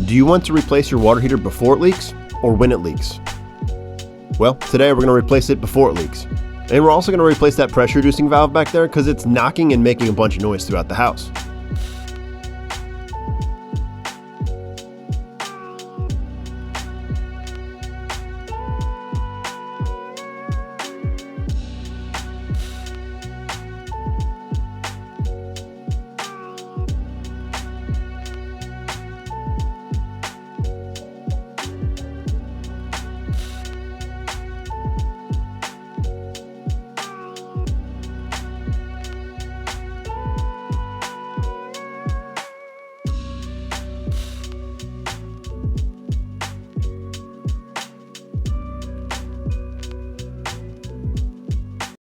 Do you want to replace your water heater before it leaks or when it leaks? Well, today we're going to replace it before it leaks. And we're also going to replace that pressure reducing valve back there because it's knocking and making a bunch of noise throughout the house.